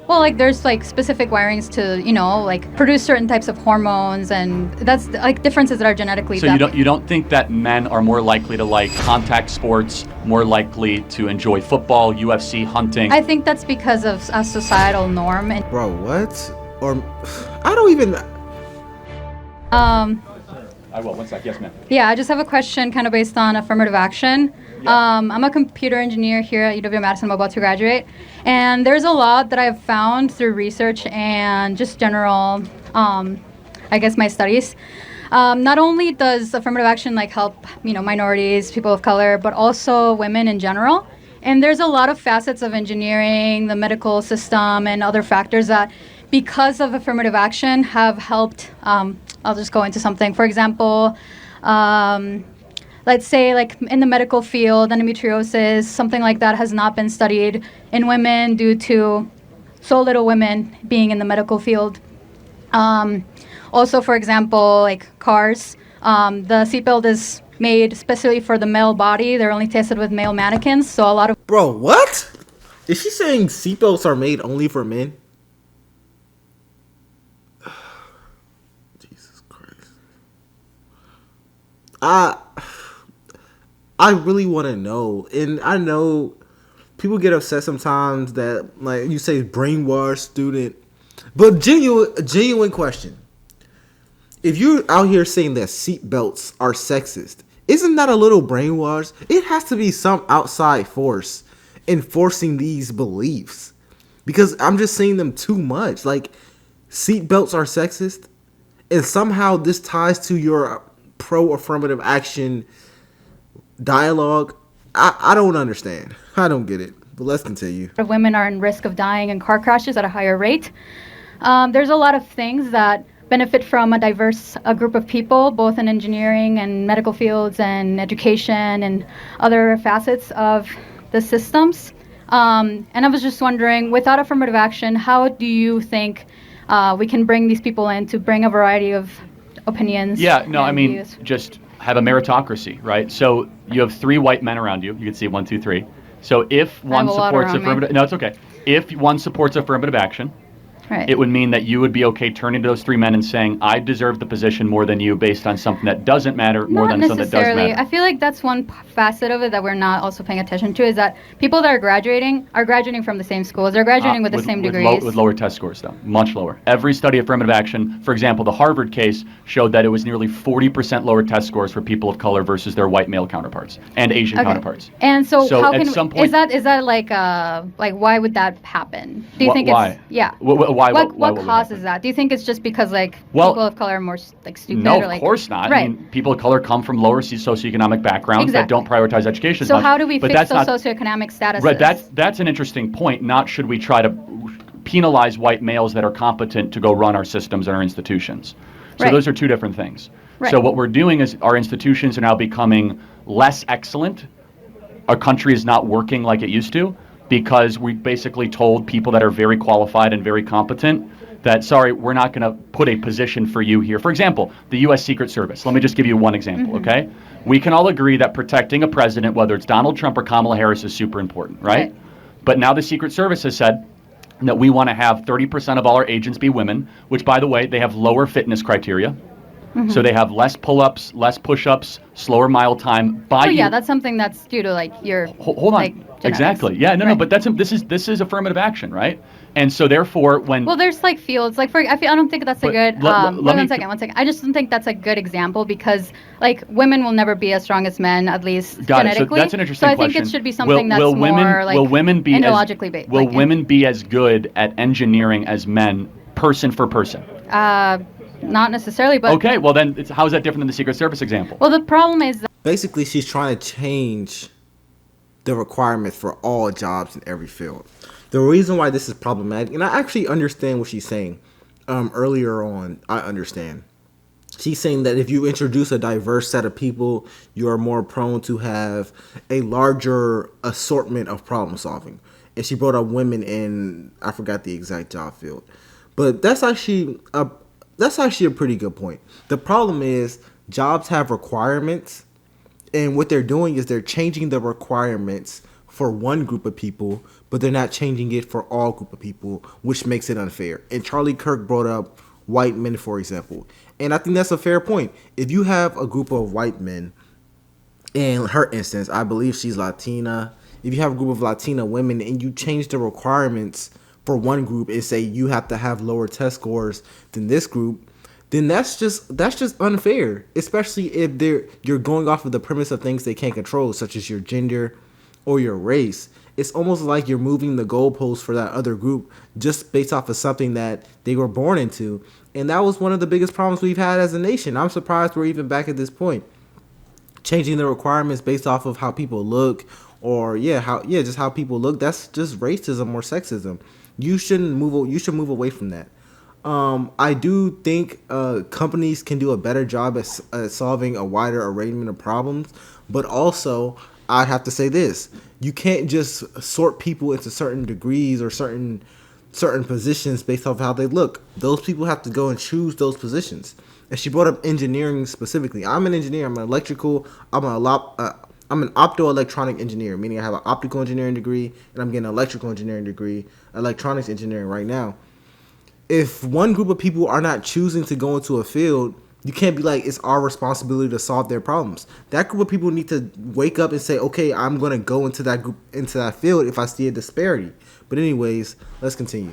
Well, like there's like specific wirings to, like produce certain types of hormones, and that's like differences that are genetically So you don't think that men are more likely to like contact sports, more likely to enjoy football, UFC, hunting? I think that's because of a societal norm. And Bro, what? Or I don't even. I will. One sec. Yes, ma'am. Yeah, I just have a question kind of based on affirmative action. I'm a computer engineer here at UW-Madison. I'm about to graduate. And there's a lot that I've found through research and just general, I guess, my studies. Not only does affirmative action like help, minorities, people of color, but also women in general. And there's a lot of facets of engineering, the medical system, and other factors that, because of affirmative action, have helped. I'll just go into something. For example, let's say like in the medical field, endometriosis, something like that has not been studied in women due to so little women being in the medical field. Also, for example, like cars, the seatbelt is made especially for the male body. They're only tested with male mannequins, so a lot of... Bro, what? Is she saying seatbelts are made only for men? Jesus Christ. I really want to know, and I know people get upset sometimes that, like you say, brainwash student, but genuine question. If you're out here saying that seatbelts are sexist, isn't that a little brainwash? It has to be some outside force enforcing these beliefs, because I'm just seeing them too much. Like, seatbelts are sexist, and somehow this ties to your pro-affirmative action dialogue. I don't understand. I don't get it. But let's continue. women are in risk of dying in car crashes at a higher rate. There's a lot of things that benefit from a diverse group of people, both in engineering and medical fields and education and other facets of the systems. And I was just wondering, without affirmative action, how do you think we can bring these people in to bring a variety of opinions? Yeah, no, I mean, views? just have a meritocracy, right? So you have 3 white men around you. You can see 1, 2, 3. So if one supports affirmative, no, it's okay. If one supports affirmative action, Right. it would mean that you would be okay turning to those 3 men and saying, I deserve the position more than you based on something that doesn't matter more than something that does necessarily. matter. I feel like that's one facet of it that we're not also paying attention to, is that people that are graduating from the same schools. They're graduating with the same degrees. With lower test scores, though. Much lower. Every study of affirmative action, for example, the Harvard case showed that it was nearly 40% lower test scores for people of color versus their white male counterparts and Asian counterparts. And so how at can some point, is that like why would that happen? Do you think why? it's yeah? Why? What causes that? Do you think it's just because people of color are more like stupid? No, or, like, of course not. Right. I mean, people of color come from lower socioeconomic backgrounds that don't prioritize education as So much. how do we But fix that's those socioeconomic statuses? Right, that's an interesting point. Not should we try to penalize white males that are competent to go run our systems and our institutions. So those are 2 different things. Right. So what we're doing is our institutions are now becoming less excellent. Our country is not working like it used to because we basically told people that are very qualified and very competent that, sorry, we're not going to put a position for you here. For example, the U.S. Secret Service. Let me just give you one example, okay? We can all agree that protecting a president, whether it's Donald Trump or Kamala Harris, is super important, right? But now the Secret Service has said that we want to have 30% of all our agents be women, which, by the way, they have lower fitness criteria. So they have less pull-ups, less push-ups, slower mile time. That's something that's due to like your hold on. genetics. Exactly. Yeah, no, but this is affirmative action, right? And so therefore, when there's like fields like I don't think that's a good. One second. I just don't think that's a good example because like women will never be as strong as men, at least genetically. So that's an interesting question. So I think it should be something that's will women, more like will women be endologically based. Will women be as good at engineering as men, person for person? Not necessarily, but okay. Well, then how is that different than the Secret Service example? Well, the problem is that basically she's trying to change the requirements for all jobs in every field. The reason why this is problematic, and I actually understand what she's saying. Earlier on, I understand. She's saying that if you introduce a diverse set of people, you are more prone to have a larger assortment of problem solving. And she brought up women in, I forgot the exact job field, but that's actually a pretty good point. The problem is jobs have requirements, and what they're doing is they're changing the requirements for one group of people, but they're not changing it for all group of people, which makes it unfair. And Charlie Kirk brought up white men, for example. And I think that's a fair point. If you have a group of white men, in her instance, I believe she's Latina. If you have a group of Latina women and you change the requirements for one group and say you have to have lower test scores than this group, then that's just unfair. Especially if you're going off of the premise of things they can't control, such as your gender or your race. It's almost like you're moving the goalposts for that other group just based off of something that they were born into. And that was one of the biggest problems we've had as a nation. I'm surprised we're even back at this point. Changing the requirements based off of how people look, or just how people look. That's just racism or sexism. You should move away from that. I do think companies can do a better job at solving a wider arrangement of problems, but also I have to say this: you can't just sort people into certain degrees or certain positions based off how they look. Those people have to go and choose those positions. And she brought up engineering specifically. I'm an engineer. I'm an electrical. I'm an optoelectronic engineer, meaning I have an optical engineering degree and I'm getting an electrical engineering degree, electronics engineering right now. If one group of people are not choosing to go into a field, you can't be like, it's our responsibility to solve their problems. That group of people need to wake up and say, okay, I'm going to go into that field if I see a disparity. But anyways, let's continue.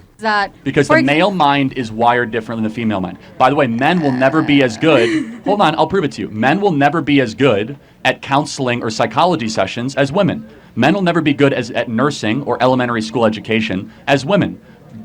Because the male mind is wired different than the female mind. By the way, men will never be as good. Hold on, I'll prove it to you. Men will never be as good at counseling or psychology sessions as women. Men will never be good at nursing or elementary school education as women.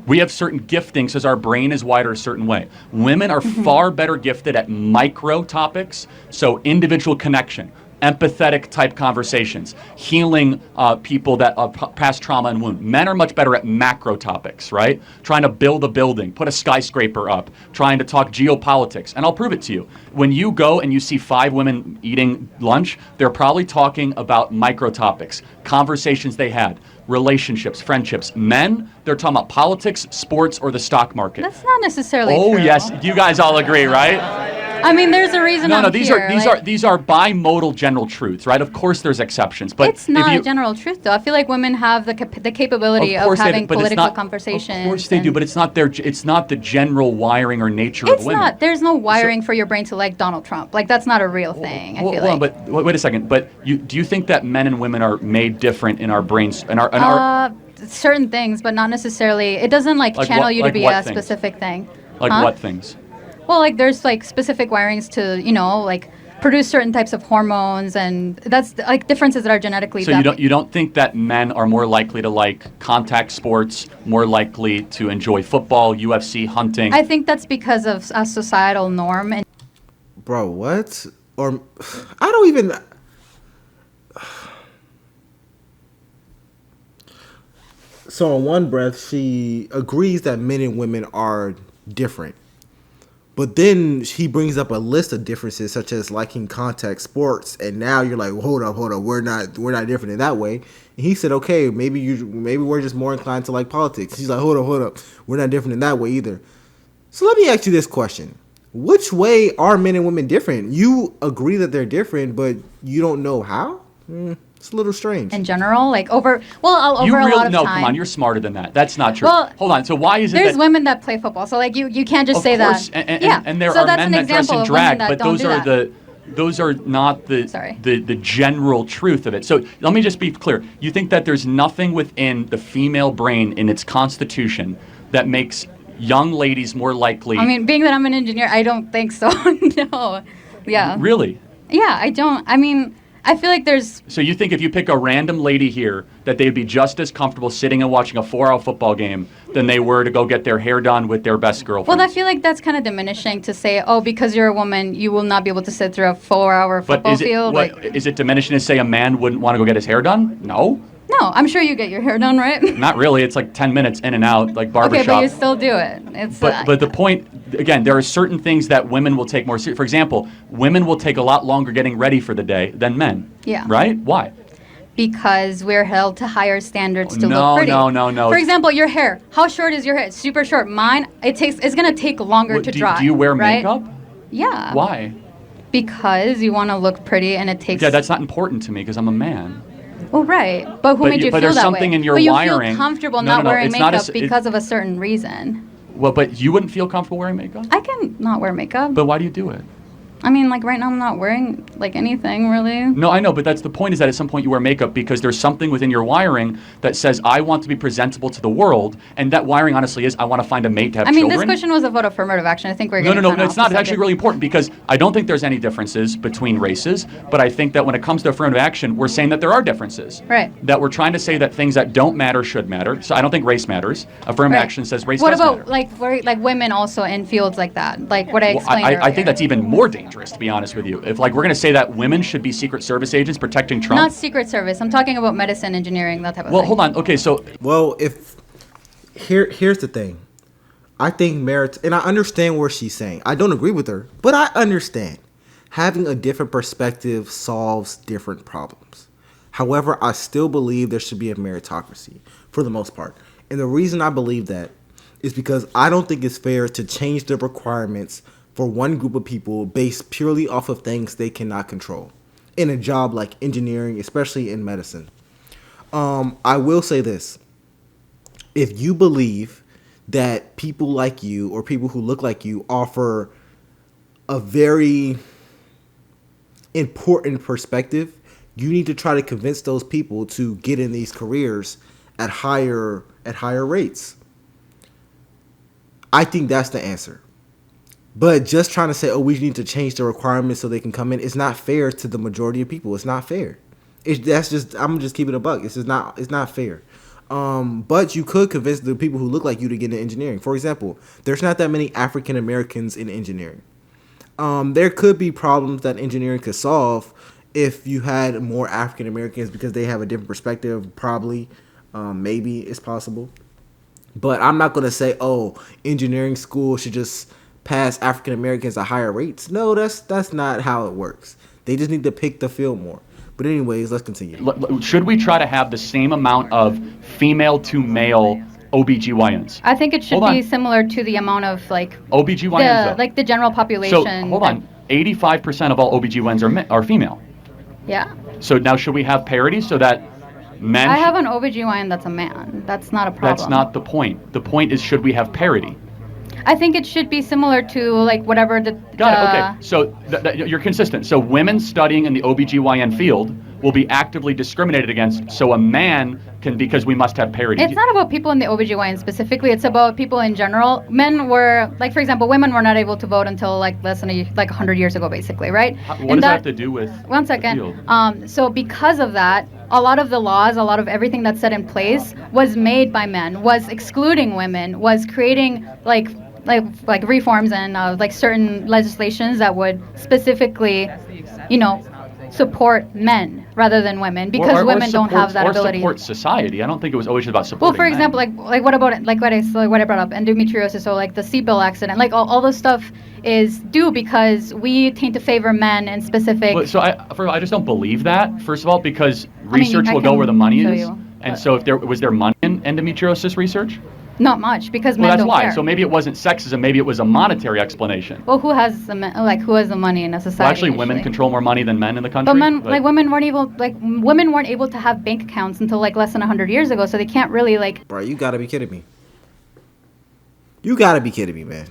We have certain giftings because our brain is wired a certain way. Women are far better gifted at micro topics, so individual connection, empathetic type conversations, healing people that past trauma and wound. Men are much better at macro topics, right? Trying to build a building, put a skyscraper up, trying to talk geopolitics. And I'll prove it to you. When you go and you see 5 women eating lunch, they're probably talking about micro topics, conversations they had, relationships, friendships. Men, they're talking about politics, sports, or the stock market. That's not necessarily true. Oh, yes. You guys all agree, right? I mean, there's a reason. These are bimodal general truths, right? Of course, there's exceptions, but it's not a general truth, though. I feel like women have the capability of having political conversations. Of course they do, but it's not the general wiring or nature of women. It's not. There's no wiring for your brain to like Donald Trump. Like that's not a real thing. I feel like. But wait a second. But do you think that men and women are made different in our brains and our certain things, but not necessarily. It doesn't channel you to be a specific thing. Like what things? Well, there's specific wirings to produce certain types of hormones, and that's differences that are genetically. So you don't think that men are more likely to like contact sports, more likely to enjoy football, UFC, hunting? I think that's because of a societal norm. And bro, what? Or I don't even. So in one breath, she agrees that men and women are different. But then he brings up a list of differences, such as liking contact sports, and now you're like, well, hold up, we're not different in that way. And he said, okay, maybe we're just more inclined to like politics. He's like, hold up, we're not different in that way either. So let me ask you this question: which way are men and women different? You agree that they're different, but you don't know how. It's a little strange. In general, over a lot of time. No, come on, you're smarter than that. That's not true. Well, hold on. So why is it there's women that play football? So you can't just say that. And there are men that dress in drag, but those are not the general truth of it. So let me just be clear. You think that there's nothing within the female brain in its constitution that makes young ladies more likely? I mean, being that I'm an engineer, I don't think so. No. Yeah. Really? Yeah, I don't. I mean, I feel like there's... So you think if you pick a random lady here, that they'd be just as comfortable sitting and watching a 4-hour football game than they were to go get their hair done with their best girlfriend? Well, I feel like that's kind of diminishing to say, because you're a woman, you will not be able to sit through a 4-hour football field. Is it diminishing to say a man wouldn't want to go get his hair done? No. No, I'm sure you get your hair done, right? Not really. It's 10 minutes in and out, like barbershop. Okay, but you still do it. But the point, again, there are certain things that women will take more seriously. For example, women will take a lot longer getting ready for the day than men. Yeah. Right? Why? Because we're held to higher standards to look pretty. No. For example, your hair. How short is your hair? It's super short. Mine, it's going to take longer to dry. Do you wear makeup? Yeah. Why? Because you want to look pretty and it takes... Yeah, that's not important to me because I'm a man. Oh, right. But who made you but feel there's that something way? in your but you wiring. feel comfortable No, not no, wearing it's not makeup because of a certain reason. Well, but you wouldn't feel comfortable wearing makeup? I can not wear makeup. But why do you do it? I mean, like right now I'm not wearing like anything really. No, I know, but that's the point, is that at some point you wear makeup because there's something within your wiring that says, I want to be presentable to the world, and that wiring honestly is, I want to find a mate to have I mean, children. this question was about affirmative action. I think we're No, getting it's not. It's actually really important because I don't think there's any differences between races, but I think that when it comes to affirmative action, we're saying that there are differences. Right. That we're trying to say that things that don't matter should matter. So I don't think race matters. Affirmative action says race What does about matter. like women also in fields like that? Like what I explained I earlier. think that's even more dangerous, to be honest with you. If like we're going to say that women should be Secret Service agents protecting Trump. Not Secret Service. I'm talking about medicine, engineering, that type of thing. Well, hold on. Okay, so Well, here's the thing. I think merit, and I understand where she's saying. I don't agree with her, but I understand. Having a different perspective solves different problems. However, I still believe there should be a meritocracy for the most part. And the reason I believe that is because I don't think it's fair to change the requirements for one group of people based purely off of things they cannot control in a job like engineering, especially in medicine. I will say this. If you believe that people like you or people who look like you offer a very important perspective, you need to try to convince those people to get in these careers at higher rates. I think that's the answer. But just trying to say, oh, we need to change the requirements so they can come in, it's not fair to the majority of people. It's not fair. I'm just keeping it a buck. It's not fair. But you could convince the people who look like you to get into engineering. For example, there's not that many African Americans in engineering. There could be problems that engineering could solve if you had more African Americans because they have a different perspective. Probably, maybe it's possible. But I'm not going to say, oh, engineering school should just pass African Americans at higher rates. No, that's not how it works. They just need to pick the field more. But anyways, let's continue. should we try to have the same amount of female to male OBGYNs? I think it should be similar to the amount of like OBGYNs, the general population. So hold on, 85% of all OBGYNs are female. Yeah. So now should we have parity so that men? I have an OBGYN that's a man. That's not a problem. That's not the point. The point is, should we have parity? I think it should be similar to like whatever the. Got it. Okay. So you're consistent. So women studying in the OBGYN field will be actively discriminated against. So a man can, because we must have parity. It's not about people in the OBGYN specifically. It's about people in general. Men were, like, for example, women were not able to vote until like less than 100 years ago, basically, right? What does that have to do with? One second. So because of that, a lot of the laws, a lot of everything that's set in place was made by men, was excluding women, was creating like reforms and like certain legislations that would specifically, support men rather than women, because women don't have that ability. Or support society. I don't think it was always about supporting. Well, for example, men. like what about what I brought up, endometriosis, or like the seatbelt accident, like all those stuff is due because we tend to favor men in specific. Well, so I just don't believe that. First of all, because research will go where the money is, and so if there was money in endometriosis research. Not much, because men that's don't why. care. So maybe it wasn't sexism. Maybe it was a monetary explanation. Well, who has the money in a society? Well, actually, women control more money than men in the country. But women weren't able to have bank accounts until like less than 100 years ago. So they can't really like. Bro, you gotta be kidding me. You gotta be kidding me, man.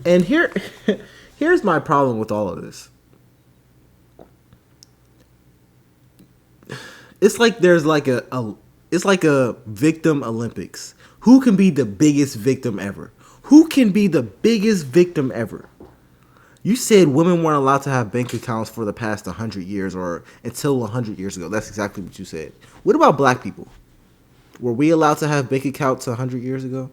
And here's my problem with all of this. It's like there's like it's like a victim Olympics. Who can be the biggest victim ever? Who can be the biggest victim ever? You said women weren't allowed to have bank accounts for the past 100 years or until 100 years ago. That's exactly what you said. What about black people? Were we allowed to have bank accounts 100 years ago?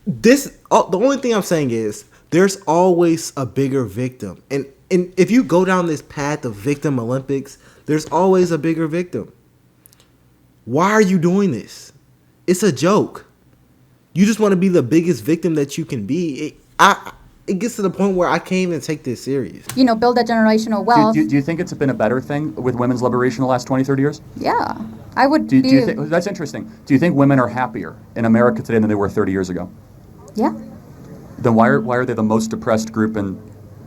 The only thing I'm saying is there's always a bigger victim. And if you go down this path of victim Olympics, there's always a bigger victim. Why are you doing this? It's a joke. You just want to be the biggest victim that you can be. It gets to the point where I can't even take this serious. Build that generational wealth. Do you think it's been a better thing with women's liberation the last 20, 30 years? Yeah. I would do you think, that's interesting. Do you think women are happier in America today than they were 30 years ago? Yeah. Then why are they the most depressed group in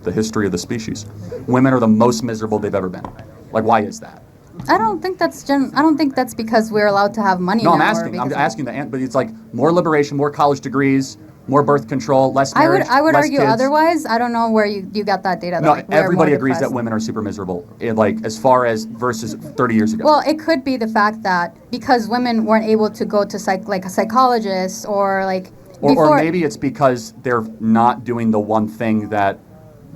the history of the species. Women are the most miserable they've ever been. Like, why is that? I don't think that's because we're allowed to have money. No, now, I'm asking but it's like more liberation, more college degrees, more birth control, less marriage, I would less argue kids. otherwise. I don't know where you got that data. No, like, we're everybody more agrees that depressed. women are super miserable, like as far as versus 30 years ago. Well, it could be the fact that because women weren't able to go to a psychologist or like or maybe it's because they're not doing the one thing that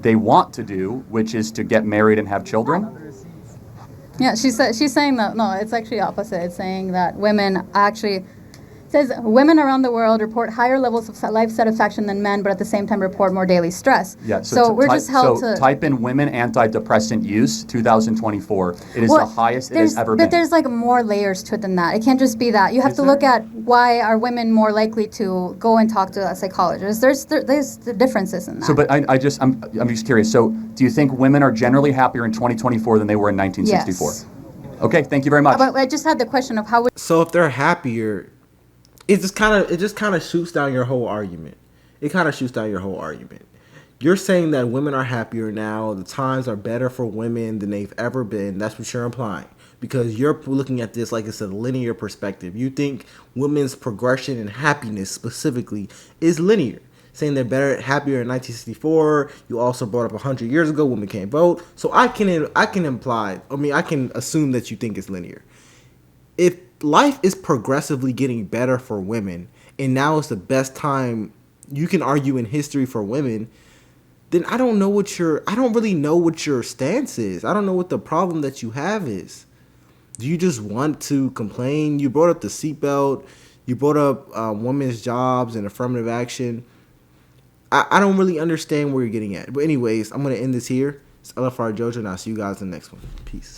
they want to do, which is to get married and have children. Yeah, she's saying that no, it's actually opposite. It's saying that women actually. It says women around the world report higher levels of life satisfaction than men, but at the same time report more daily stress. Yeah, so we're just held to type in women antidepressant use 2024. It is the highest it has ever been. But there's like more layers to it than that. It can't just be that. You have to look at why are women more likely to go and talk to a psychologist. There's the differences in that. So, but I'm just curious. So, do you think women are generally happier in 2024 than they were in 1964? Yes. Okay, thank you very much. But I just had the question of how. So if they're happier, it just kind of shoots down your whole argument. It kind of shoots down your whole argument. You're saying that women are happier now. The times are better for women than they've ever been. That's what you're implying. Because you're looking at this like it's a linear perspective. You think women's progression and happiness specifically is linear. Saying they're happier in 1964. You also brought up 100 years ago women can't vote. So I can assume that you think it's linear. If life is progressively getting better for women, and now is the best time you can argue in history for women, then I don't really know what your stance is. I don't know what the problem that you have is. Do you just want to complain? You brought up the seatbelt. You brought up women's jobs and affirmative action. I don't really understand where you're getting at. But anyways, I'm going to end this here. It's LFR Jojo, and I'll see you guys in the next one. Peace.